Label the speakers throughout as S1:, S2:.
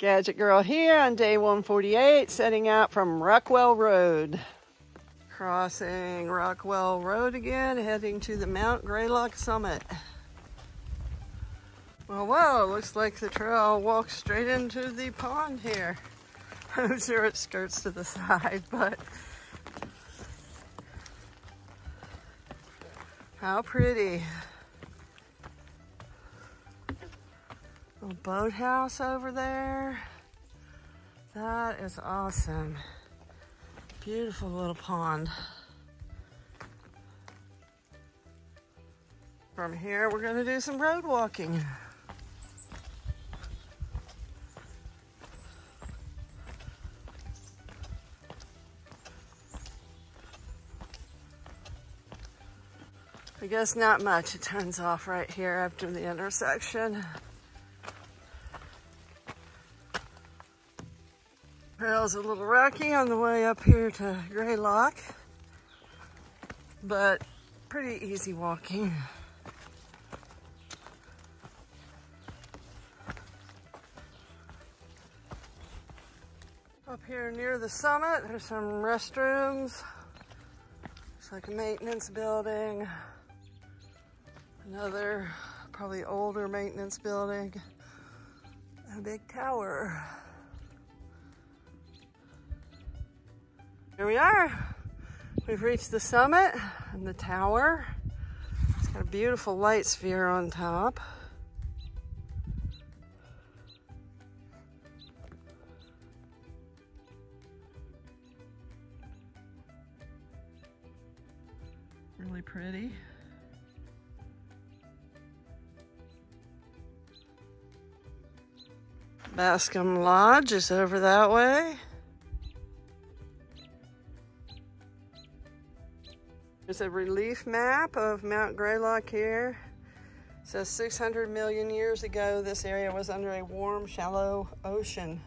S1: Gadget Girl here on day 148, setting out from Rockwell Road. Crossing Rockwell Road again, heading to the Mount Greylock summit. Well, whoa, looks like the trail walks straight into the pond here. I'm sure it skirts to the side, but how pretty. Little boathouse over there. That is awesome. Beautiful little pond. From here, we're going to do some road walking. I guess not much. It turns off right here after the intersection. Trail's a little rocky on the way up here to Greylock, but pretty easy walking. Up here near the summit, there's some restrooms. It's like a maintenance building. Another, probably older maintenance building. A big tower. Here we are. We've reached the summit and the tower. It's got a beautiful light sphere on top. Really pretty. Bascom Lodge is over that way. There's a relief map of Mount Greylock here. It says 600 million years ago, this area was under a warm, shallow ocean.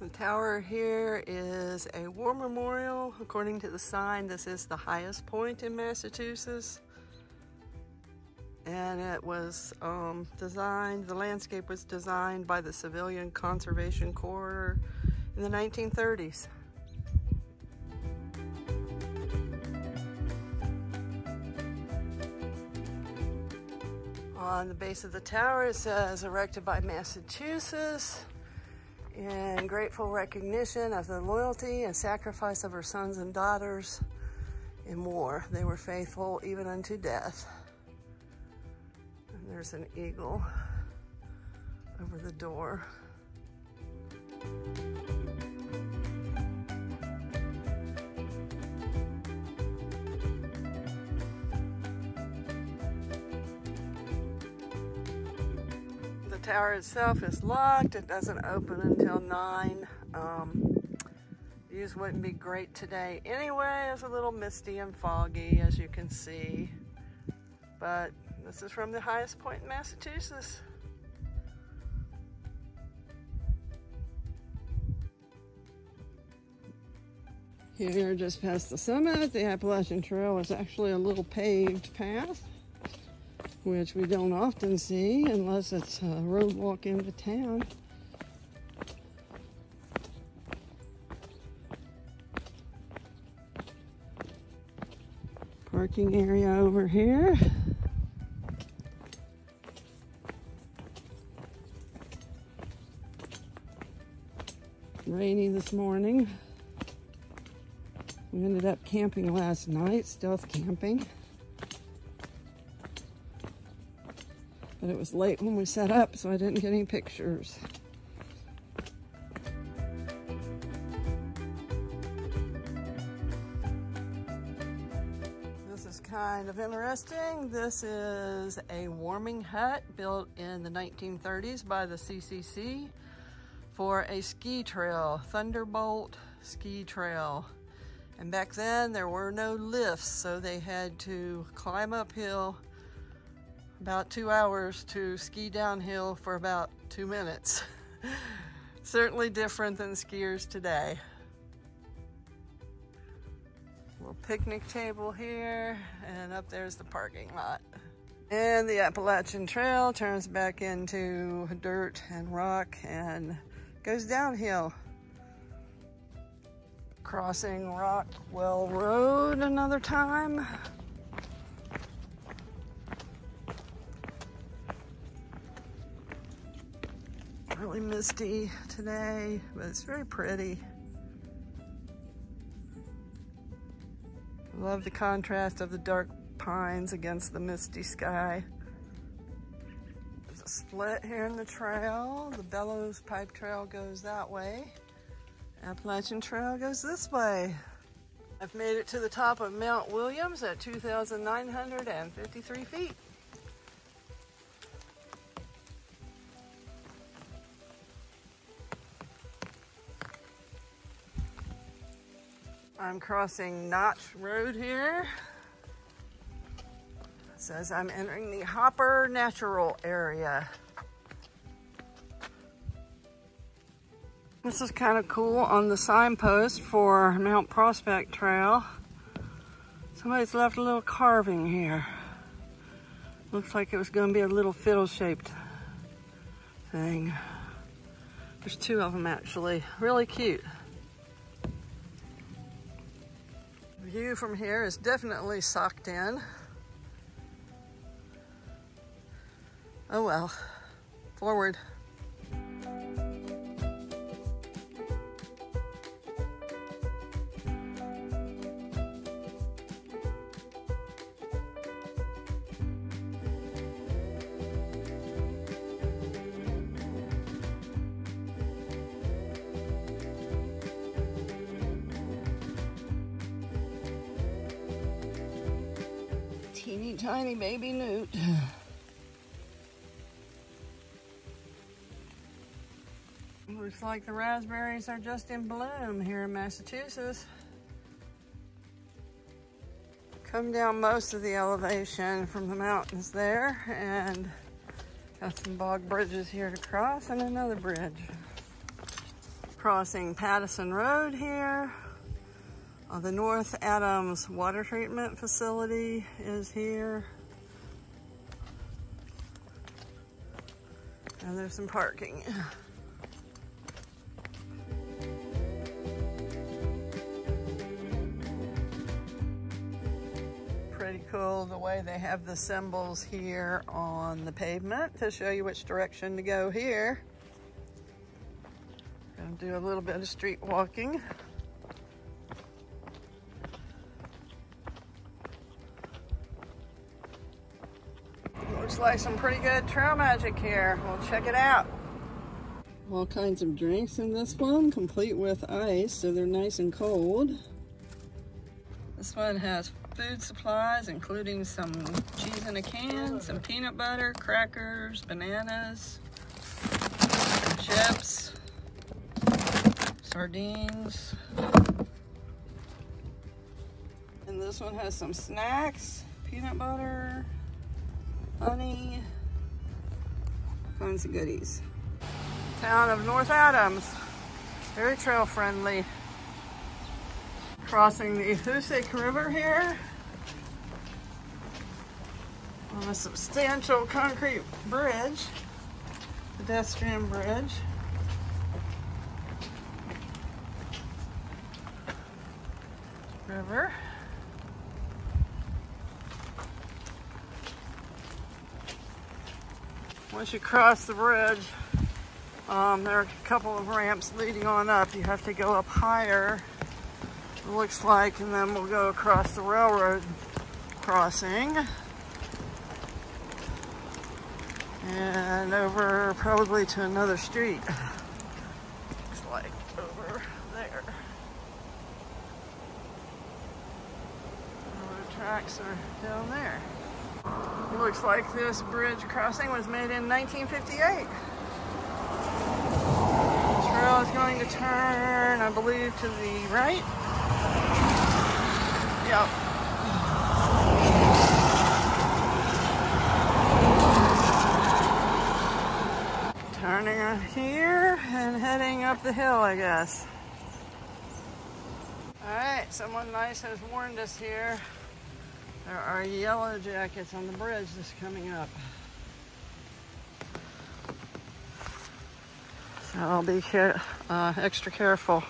S1: The tower here is a war memorial. According to the sign, this is the highest point in Massachusetts. And it was designed, the landscape was designed by the Civilian Conservation Corps in the 1930s. On the base of the tower, it says erected by Massachusetts in grateful recognition of the loyalty and sacrifice of her sons and daughters in war. They were faithful even unto death. There's an eagle over the door. The tower itself is locked. It doesn't open until 9. Views wouldn't be great today anyway. It's a little misty and foggy, as you can see. But this is from the highest point in Massachusetts. Here, just past the summit, the Appalachian Trail is actually a little paved path, which we don't often see unless it's a road walk into town. Parking area over here. Rainy this morning. We ended up camping last night, stealth camping. But it was late when we set up, so I didn't get any pictures. This is kind of interesting. This is a warming hut built in the 1930s by the CCC. For a ski trail, Thunderbolt ski trail. And back then there were no lifts, so they had to climb uphill about 2 hours to ski downhill for about 2 minutes. Certainly different than skiers today. Little picnic table here, and up there's the parking lot. And the Appalachian Trail turns back into dirt and rock and goes downhill. Crossing Rockwell Road another time. Really misty today, but it's very pretty. Love the contrast of the dark pines against the misty sky. There's a split here in the trail. The Bellows Pipe Trail goes that way. Appalachian Trail goes this way. I've made it to the top of Mount Williams at 2,953 feet. I'm crossing Notch Road here. It says I'm entering the Hopper Natural Area. This is kind of cool on the signpost for Mount Prospect Trail. Somebody's left a little carving here. Looks like it was going to be a little fiddle-shaped thing. There's two of them actually. Really cute. The view from here is definitely socked in. Oh well. Forward. Teeny tiny baby newt. Looks like the raspberries are just in bloom here in Massachusetts. Come down most of the elevation from the mountains there, and got some bog bridges here to cross and another bridge. Crossing Pattison Road here. The North Adams Water Treatment Facility is here. And there's some parking. Pretty cool the way they have the symbols here on the pavement to show you which direction to go here. Gonna do a little bit of street walking. Looks like some pretty good trail magic here. We'll check it out. All kinds of drinks in this one, complete with ice, so they're nice and cold. This one has food supplies, including some cheese in a can, some peanut butter, crackers, bananas, chips, sardines. And this one has some snacks, peanut butter, honey, kinds of goodies. Town of North Adams, very trail friendly. Crossing the Hoosick River here on a substantial concrete bridge, pedestrian bridge. River. Once you cross the bridge, there are a couple of ramps leading on up. You have to go up higher, it looks like, and then we'll go across the railroad crossing. And over probably to another street. Looks like over there. Railroad tracks are down there. It looks like this bridge crossing was made in 1958. The trail is going to turn, I believe, to the right. Yep. Turning here and heading up the hill, I guess. All right, right, someone nice has warned us here. There are yellow jackets on the bridge that's coming up. So I'll be extra careful.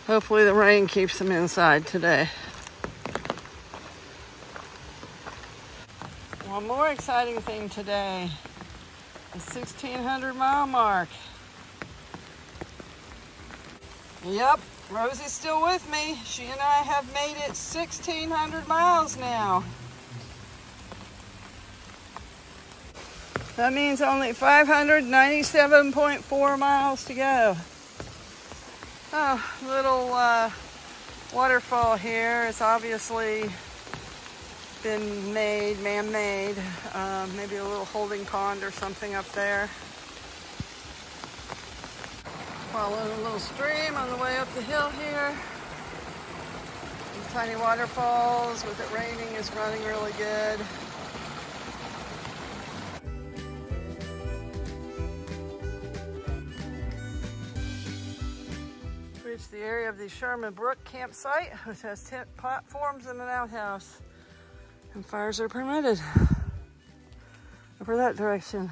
S1: Hopefully the rain keeps them inside today. One more exciting thing today, the 1,600-mile mark. Yep, Rosie's still with me. She and I have made it 1,600 miles now. That means only 597.4 miles to go. Oh, little waterfall here. It's obviously been made, man-made. Maybe a little holding pond or something up there. Following a little stream on the way up the hill here. These tiny waterfalls, with it raining, is running really good. Reached the area of the Sherman Brook campsite, which has tent platforms and an outhouse. And fires are permitted over that direction.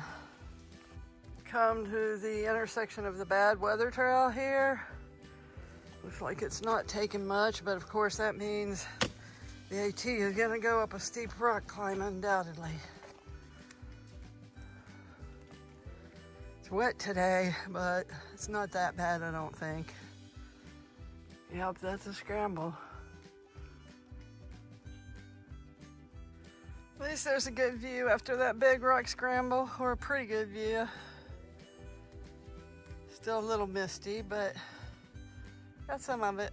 S1: Come to the intersection of the Bad Weather Trail here. Looks like it's not taking much, but of course that means the AT is gonna go up a steep rock climb undoubtedly. It's wet today, but it's not that bad, I don't think. Yep, that's a scramble. At least there's a good view after that big rock scramble, or a pretty good view. Still a little misty, but got some of it.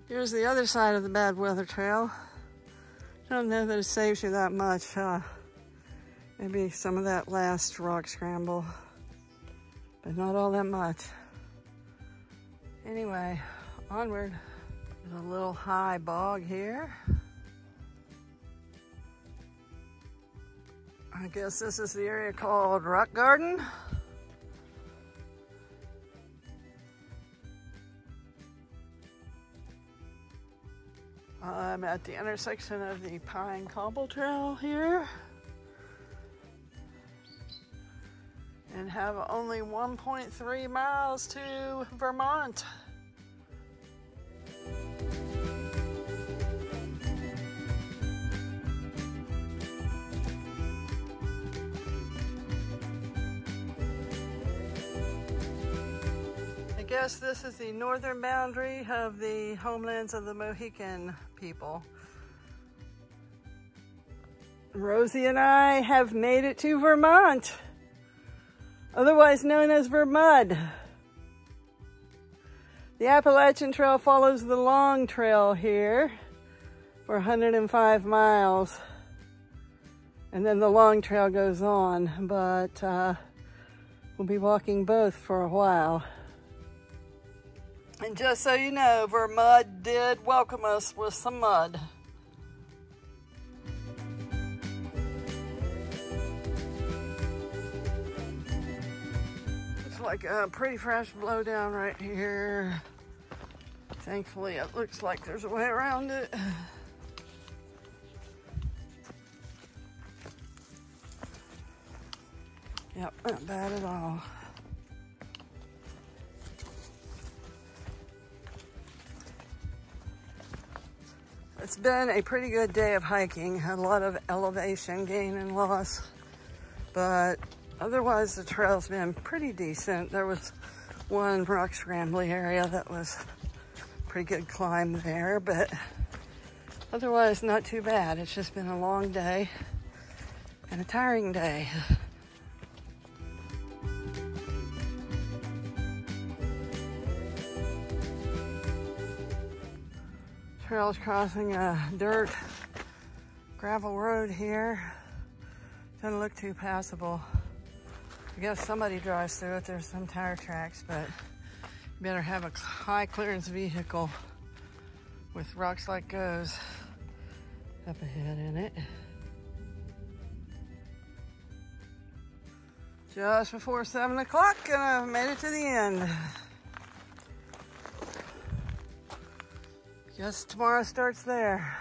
S1: Here's the other side of the Bad Weather Trail. Don't know that it saves you that much. Maybe some of that last rock scramble, but not all that much. Anyway, onward. There's a little high bog here. I guess this is the area called Rock Garden. I'm at the intersection of the Pine Cobble Trail here and have only 1.3 miles to Vermont. I guess this is the northern boundary of the homelands of the Mohican people. Rosie and I have made it to Vermont, otherwise known as Vermud. The Appalachian Trail follows the Long Trail here for 105 miles. And then the Long Trail goes on, but we'll be walking both for a while. And just so you know, Vermud did welcome us with some mud. Looks like a pretty fresh blowdown right here. Thankfully, it looks like there's a way around it. Yep, not bad at all. It's been a pretty good day of hiking, had a lot of elevation gain and loss, but otherwise the trail's been pretty decent. There was one rock scrambly area that was a pretty good climb there, but otherwise not too bad. It's just been a long day and a tiring day. Trail's crossing a dirt gravel road here. Doesn't look too passable. I guess somebody drives through it. There's some tire tracks, but you better have a high clearance vehicle with rocks like those up ahead in it. Just before 7 o'clock, and I've made it to the end. Guess tomorrow starts there.